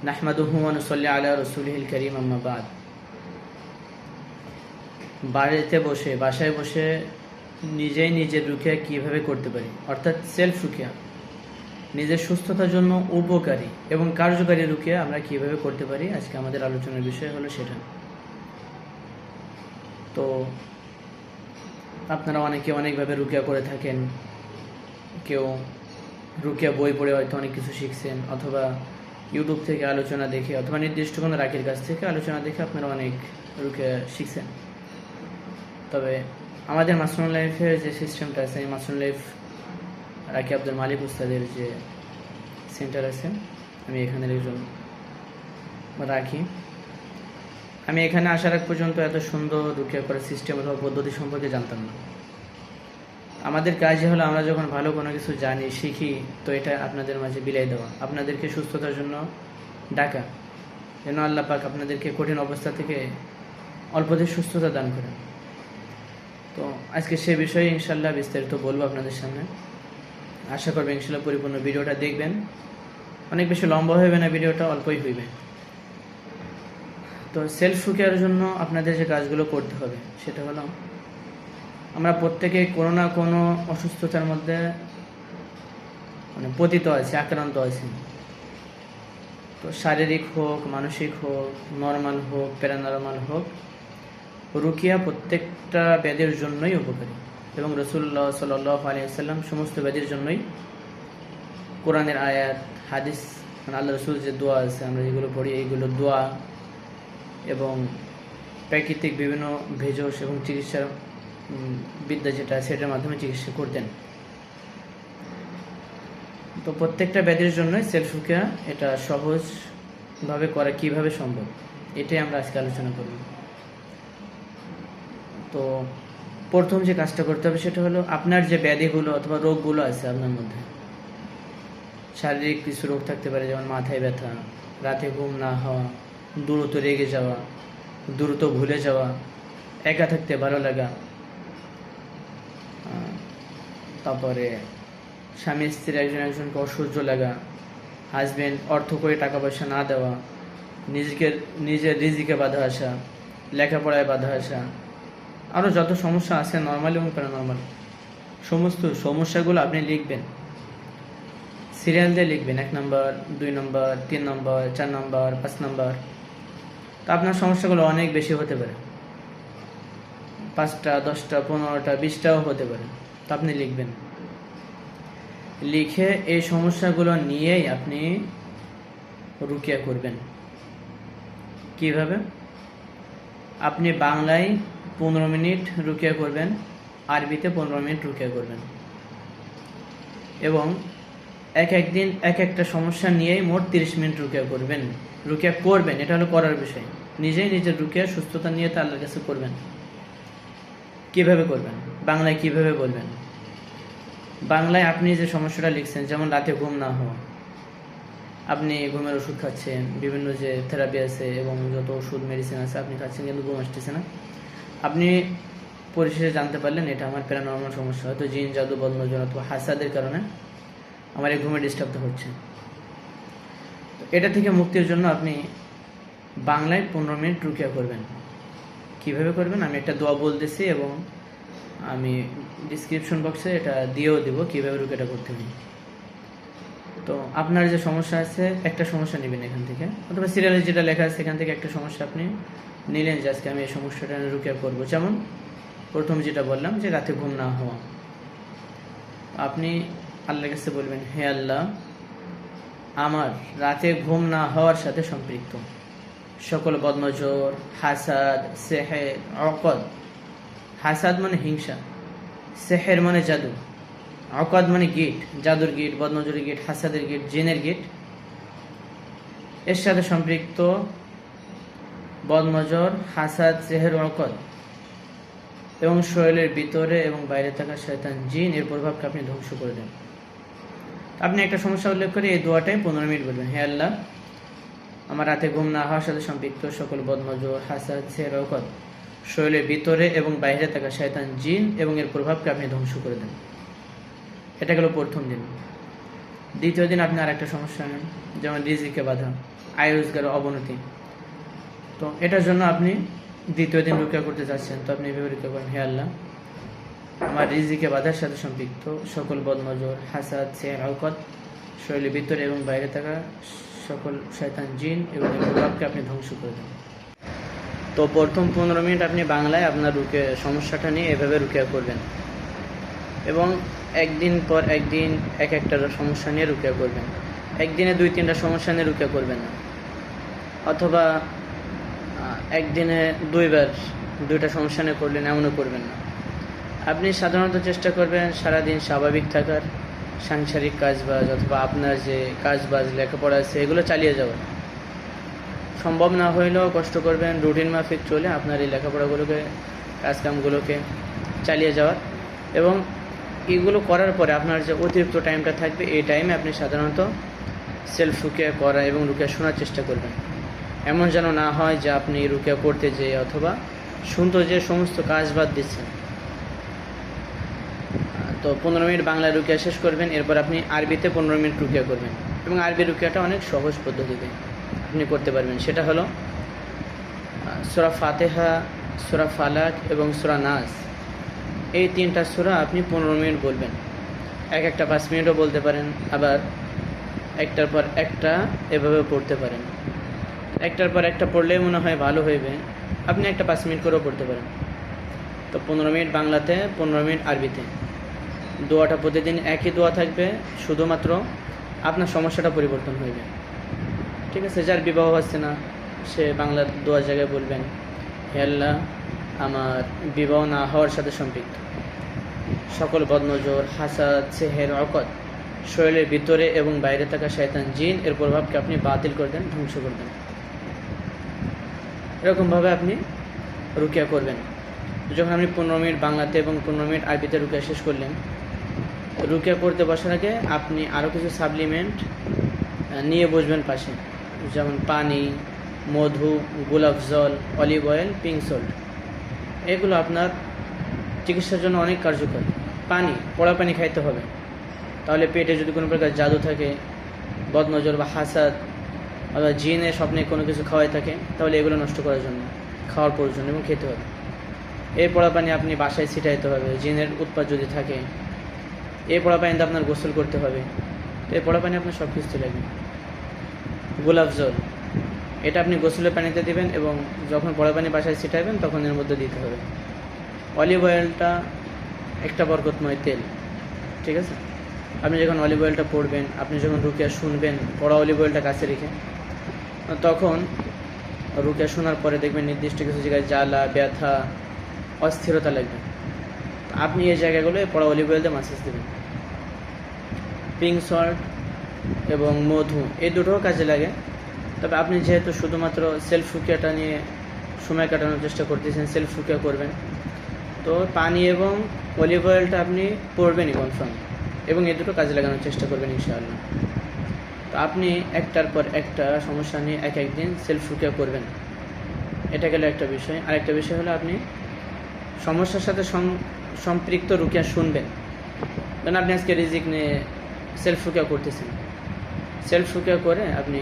নাহমাদুহু ওয়া নুসাল্লি আলা রাসূলিহিল কারীম, আম্মা বাদ। বাসায় বসে নিজেই নিজের রুকিয়া কিভাবে করতে পারি, অর্থাৎ সেলফ রুকিয়া, নিজের সুস্থতার জন্য উপকারী এবং কার্যকারী রুকিয়া আমরা কিভাবে করতে পারি, আজকে আমাদের আলোচনার বিষয় হলো সেটা। তো আপনারা অনেকে অনেকভাবে রুকিয়া করে থাকেন। কেউ রুকিয়া বই পড়ে হয়তো অনেক কিছু শিখছেন, অথবা ইউটিউব থেকে আলোচনা দেখে, অথবা নির্দিষ্ট কোনো রাকির কাছ থেকে আলোচনা দেখে আপনারা অনেক রুকিয়া শিখছেন। তবে আমাদের মাসরুন লাইফের যে সিস্টেমটা আছে, এই মাসরুন লাইফ রাকি আব্দুল মালিক উস্তাদের যে সেন্টার আছে, আমি এখানের একজন রাখি। আমি এখানে আসার আগ পর্যন্ত এত সুন্দর রুকিয়া করার সিস্টেম অথবা পদ্ধতি সম্পর্কে জানতাম না। আমাদের কাজই হলো আমরা যখন ভালো কোনো কিছু জানি, শিখি, তো এটা আপনাদের মাঝে বিলাই দেওয়া, আপনাদেরকে সুস্থতার জন্য ডাকা, যেন আল্লাহ পাক আপনাদেরকে কঠিন অবস্থা থেকে অল্পদের সুস্থতা দান করেন। তো আজকে সে বিষয়ে ইনশাল্লাহ বিস্তারিত বলবো আপনাদের সামনে। আশা করবেন ইনশাল্লাহ পরিপূর্ণ ভিডিওটা দেখবেন। অনেক বেশি লম্বা হইবে না, ভিডিওটা অল্পই হইবে। তো সেলফ রুকিয়ার জন্য আপনাদের যে কাজগুলো করতে হবে সেটা হলো, আমরা প্রত্যেকে কোনো না কোনো অসুস্থতার মধ্যে পতিত আছি, আক্রান্ত আছি। তো শারীরিক হোক, মানসিক হোক, নর্মাল হোক, প্যারানর্মাল হোক, রুকিয়া প্রত্যেকটা ব্যাধির জন্যই উপকারী। এবং রাসূলুল্লাহ সাল্লাল্লাহু আলাইহি ওয়াসাল্লাম সমস্ত ব্যাধির জন্যই কোরআনের আয়াত, হাদিস, আল্লাহ রসুল যে দোয়া আছে আমরা যেগুলো পড়ি, এইগুলো দোয়া এবং প্রাকৃতিক বিভিন্ন ভেষজ এবং চিকিৎসার বিদ্যা যেটা সেটার মাধ্যমে চিকিৎসা করতেন। তো প্রত্যেকটা ব্যাধির জন্যই সেলফ রুকিয়া এটা সহজভাবে করা কিভাবে সম্ভব, এটাই আমরা আজকে আলোচনা করব। তো প্রথম যে কাজটা করতে হবে সেটা হলো, আপনার যে ব্যাধিগুলো অথবা রোগগুলো আছে আপনার মধ্যে, শারীরিক কিছু রোগ থাকতে পারে, যেমন মাথায় ব্যথা, রাতে ঘুম না হওয়া, দ্রুত রেগে যাওয়া, দ্রুত ভুলে যাওয়া, একা থাকতে ভালো লাগা, তারপরে স্বামী স্ত্রী একজন একজনকে অসহ্য লাগা, হাজবেন্ড অর্থ করে টাকা পয়সা না দেওয়া, নিজের রিজিকে বাধা আসা, লেখাপড়ায় বাধা আসা, আরও যত সমস্যা আছে নর্মাল এবং প্যারানর্মাল, সমস্ত সমস্যাগুলো আপনি লিখবেন, সিরিয়াল দিয়ে লিখবেন, 1 নম্বর, 2 নম্বর, 3 নম্বর, 4 নম্বর, 5 নম্বর। তো আপনার সমস্যাগুলো অনেক বেশি হতে পারে, 5টা, 10টা, 15টা, 20টাও হতে পারে। তো আপনি লিখবেন, লিখে এই সমস্যাগুলো নিয়েই আপনি রুকিয়া করবেন। কিভাবে? আপনি বাংলায় 15 মিনিট রুকিয়া করবেন, আরবিতে 15 মিনিট রুকিয়া করবেন, এবং একদিন একটা সমস্যা নিয়েই মোট 30 মিনিট রুকিয়া করবেন। এটা হলো করার বিষয়। নিজেই নিজের রুকিয়া সুস্থতা নিয়ে তা আল্লাহর কাছে করবেন। কিভাবে করবেন? বাংলায় কিভাবে বলবেন? বাংলায় আপনি যে সমস্যাটা লিখছেন, যেমন রাতে ঘুম না হওয়া, আপনি ঘুমের ওষুধ খাচ্ছেন, বিভিন্ন যে থেরাপি আছে এবং যত ওষুধ মেডিসিন আছে আপনি খাচ্ছেন, কিন্তু ঘুম আসতেছে না। আপনি পরিশেষে জানতে পারলেন এটা আমার প্যারানর্মাল সমস্যা, হয়তো জিন, জাদু, বদনজর অথবা হাসাদের কারণে আমার এই ঘুমের ডিস্টার্বটা হচ্ছে। তো এটা থেকে মুক্তির জন্য আপনি বাংলায় 15 মিনিট রুকিয়া করবেন। কিভাবে করবেন আমি একটা দোয়া বলতেছি, এবং আমি ডিসক্রিপশন বক্সে এটা দিয়েও দেব কীভাবে রুকিয়াটা করতে হবে। তো আপনার যে সমস্যা আছে, একটা সমস্যা নেবেন এখান থেকে, অথবা সিরিয়ালে যেটা লেখা আছে সেখান থেকে একটা সমস্যা আপনি নিলেন যে আজকে আমি এই সমস্যাটা রুকিয়া করবো। যেমন প্রথম যেটা বললাম যে রাতে ঘুম না হওয়া, আপনি আল্লাহর কাছে বলবেন, হে আল্লাহ, আমার রাতে ঘুম না হওয়ার সাথে সম্পৃক্ত সকল বদনজর, হাসাদ, সেহের, অকদ। হাসাদ মানে হিংসা, সেহের মানে জাদু, অকদ মানে গিট, জাদুর গিট, বদনজরের গিট, হাসাদের গিট, জিনের গিট, এর সাথে সম্পৃক্ত বদনজর, হাসাদ, সেহের, অকদ এবং শরীরের ভিতরে এবং বাইরে থাকা শয়তান, জিন, এর প্রভাবকে আপনি ধ্বংস করে দেন। আপনি একটা সমস্যা উল্লেখ করে এই দোয়াটাই 15 মিনিট বলবেন, হে আল্লাহ, আমার রাতে ঘুম না হওয়ার সাথে সম্পৃক্ত সকল বদনজর, হাসাদ, সেহের, অকদ, শরীরের ভিতরে এবং বাইরে থাকা শয়তান, জিন এবং এর প্রভাবকে আপনি ধ্বংস করে দেন। এটা গেল প্রথম দিন। দ্বিতীয় দিন আপনি আরেকটা সমস্যা নেন, যেমন রিজিকে বাধা, আয় রোজগারের অবনতি। তো এটার জন্য আপনি দ্বিতীয় দিন রুকিয়া করতে যাচ্ছেন, তো আপনি এভাবে রুকিয়া করেন, হে আল্লাহ, আমার রিজিকে বাধার সাথে সম্পৃক্ত সকল বদনজর, হাসাদ, সেহর, আওকাত, শরীরের ভিতরে এবং বাইরে থাকা সকল শয়তান, জিন এবং এর প্রভাবকে আপনি ধ্বংস করে দেন। তো প্রথম 15 মিনিট আপনি বাংলায় আপনার সমস্যাটা নিয়ে এভাবে রুকিয়া করবেন এবং একদিন পর একদিন এক একটা সমস্যা নিয়ে রুকিয়া করবেন। একদিনে 2-3টা সমস্যা নিয়ে রুকিয়া করবেন না, অথবা একদিনে 2বার 2টা সমস্যা নিয়ে করলেন, এমনও করবেন না। আপনি সাধারণত চেষ্টা করবেন সারাদিন স্বাভাবিক থাকার, সাংসারিক কাজবাজ অথবা আপনার যে কাজবাজ লেখাপড়া আছে এগুলো চালিয়ে যাওয়ার। সম্ভব না হইলেও কষ্ট করবেন রুটিন মাফিক চলে আপনার এই লেখাপড়াগুলোকে, কাজকামগুলোকে চালিয়ে যাওয়ার। এবং এগুলো করার পরে আপনার যে অতিরিক্ত টাইমটা থাকবে, এই টাইমে আপনি সাধারণত সেলফ রুকিয়া করা এবং রুকিয়া শোনার চেষ্টা করবেন। এমন যেন না হয় যে আপনি রুকিয়া করতে যেয়ে অথবা শুনতে যে সমস্ত কাজ বাদ দিচ্ছেন। তো 15 মিনিট বাংলা রুকিয়া শেষ করবেন, এরপর আপনি আরবিতে 15 মিনিট রুকিয়া করবেন। এবং আরবি রুকিয়াটা অনেক সহজ পদ্ধতিতে আপনি করতে পারবেন। সেটা হলো সূরা ফাতিহা, সূরা ফালাক এবং সূরা নাস, এই 3টা সূরা আপনি 15 মিনিট বলবেন। একটা 5 মিনিটও বলতে পারেন, আবার একটার পর একটা এভাবে পড়তে পারেন। একটার পর একটা পড়লেই মনে হয় ভালো হইবে, আপনি একটা 5 মিনিট করেও পড়তে পারেন। তো 15 মিনিট বাংলাতে, 15 মিনিট আরবিতে। দোয়াটা প্রতিদিন একই দোয়া থাকবে, শুধুমাত্র আপনার সমস্যাটা পরিবর্তন হইবে। ঠিক আছে? যার বিবাহ হচ্ছে না সে বাংলা দোয়ার জায়গায় বলবেন, হে আল্লাহ, আমার বিবাহ না হওয়ার সাথে সম্পৃক্ত সকল বদনজর, হাসাদ, সেহের, অকত, শরীরের ভিতরে এবং বাইরে থাকা শয়তান, জিন এর প্রভাবকে আপনি বাতিল করে দেন, ধ্বংস করে দেন। এরকমভাবে আপনি রুকিয়া করবেন। যখন আপনি 15 মিনিট বাংলাতে এবং 15 মিনিট আরবিতে রুকিয়া শেষ করলেন, রুকিয়া করতে বসার আগে আপনি আরও কিছু সাপ্লিমেন্ট নিয়ে বসবেন পাশে, যেমন পানি, মধু, গোলাপ জল, অলিভ অয়েল, পিঙ্ক সল্ট। এগুলো আপনার চিকিৎসার জন্য অনেক কার্যকর। পানি, পড়া পানি খাইতে হবে, তাহলে পেটে যদি কোনো প্রকার জাদু থাকে, বদনজর বা হাসাদ অথবা জিনের স্বপ্নে কোনো কিছু খাওয়াই থাকে, তাহলে এগুলো নষ্ট করার জন্য খাওয়ার প্রয়োজন এবং খেতে হবে। এই পড়া পানি আপনি বাসায় ছিটাইতে হবে জিনের উৎপাত যদি থাকে। এই পড়া পানিতে আপনার গোসল করতে হবে। তো এই পড়া পানি আপনার সব কিছু লাগবে। গোলাপ জল, এটা আপনি গোসলের পানিতে দিবেন এবং যখন পড়া পানি বাসায় ছিটাইবেন তখন এর মধ্যে দিতে হবে। অলিভ অয়েলটা একটা বরকতময় তেল, ঠিক আছে? আপনি যখন অলিভ অয়েলটা পড়বেন, আপনি যখন রুকিয়া শুনবেন পড়া অলিভ অয়েলটা কাছে রেখে, তখন রুকিয়া শোনার পরে দেখবেন নির্দিষ্ট কিছু জায়গায় জ্বালা, ব্যথা, অস্থিরতা লাগবে। আপনি এই জায়গাগুলো পড়া অলিভ অয়েল দিয়ে মাসাজ দেবেন। পিঙ্ক সল্ট এবং মধু, এই দুটোও কাজে লাগে। তবে আপনি যেহেতু শুধুমাত্র সেলফ রুকিয়াটা নিয়ে সময় কাটানোর চেষ্টা করতেছেন, সেলফ রুকিয়া করবেন, তো পানি এবং অলিভ অয়েলটা আপনি পড়বেনই কনফার্ম, এবং এই দুটো কাজে লাগানোর চেষ্টা করবেন ইনশাআল্লাহ। তো আপনি একটার পর একটা সমস্যা নিয়ে এক একদিন সেলফ রুকিয়া করবেন। এটা গেল একটা বিষয়। আরেকটা বিষয় হলো আপনি সমস্যার সাথে সম্পৃক্ত রুকিয়া শুনবেন। কারণ আপনি আজকে রিজিক নিয়ে সেলফ রুকিয়া করতেছেন, সেলফ রুকিয়া করে আপনি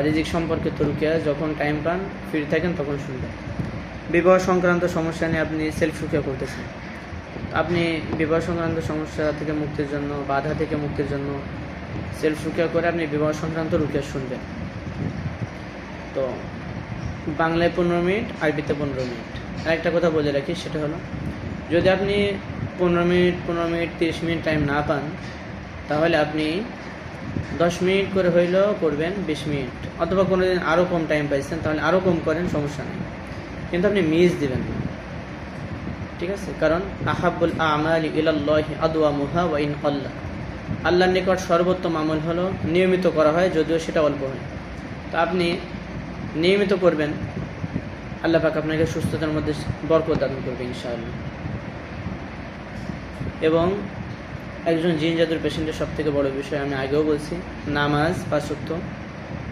রিজিক সম্পর্কিত রুকিয়া যখন টাইম পান, ফ্রি থাকেন, তখন শুনবেন। বিবাহ সংক্রান্ত সমস্যা নিয়ে আপনি সেলফ রুকিয়া করতেছেন, আপনি বিবাহ সংক্রান্ত সমস্যা থেকে মুক্তির জন্য, বাধা থেকে মুক্তির জন্য সেলফ রুকিয়া করে আপনি বিবাহ সংক্রান্ত রুকিয়া শুনবেন। তো বাংলায় 15 মিনিট, আরবিতে 15 মিনিট। আরেকটা কথা বলে রাখি, সেটা হলো যদি আপনি 15 মিনিট 30 মিনিট টাইম না পান, তাহলে আপনি 10 মিনিট করে হইলেও করবেন, 20 মিনিট, অথবা কোনো দিন আরও কম টাইম পাইছেন তাহলে আরও কম করেন, সমস্যা নেই, কিন্তু আপনি মিস দিবেন না, ঠিক আছে? কারণ আহাব্বুল আমালি ইলাল্লাহি আদওয়ামুহা ওয়া ইন আল্লাহ, আল্লাহর নিকট সর্বোত্তম আমল হলো নিয়মিত করা হয়, যদিও সেটা অল্প হয়। তো আপনি নিয়মিত করবেন, আল্লাহ পাক আপনাকে সুস্থতার মধ্যে বরকত দান করবে ইনশাআল্লাহ। এবং একজন জিন জাদুর পেশেন্টের সবথেকে বড় বিষয়, আমি আগেও বলছি, নামাজ 5 ওয়াক্ত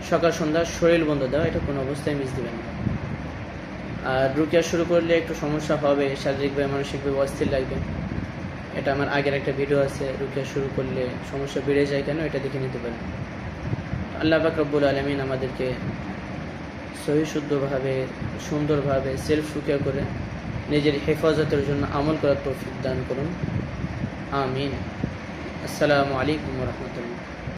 সকাল সন্ধ্যা শরীর বন্ধ দেওয়া, এটা কোনো অবস্থায় মিস দিবেন না। আর রুকিয়া শুরু করলে একটু সমস্যা হবে, শারীরিকভাবে মানসিকভাবে অস্থির লাগবে, এটা আমার আগের একটা ভিডিও আছে, রুকিয়া শুরু করলে সমস্যা বেড়ে যায় কেন, এটা দেখে নিতে পারেন। আল্লাহ পাক রব্বুল আলামিন আমাদেরকে সহি শুদ্ধভাবে সুন্দরভাবে সেলফ রুকিয়া করে নিজের হেফাজতের জন্য আমল করার তৌফিক দান করুন। আমিন। আসসালামু আলাইকুম ওয়া রাহমাতুল্লাহ।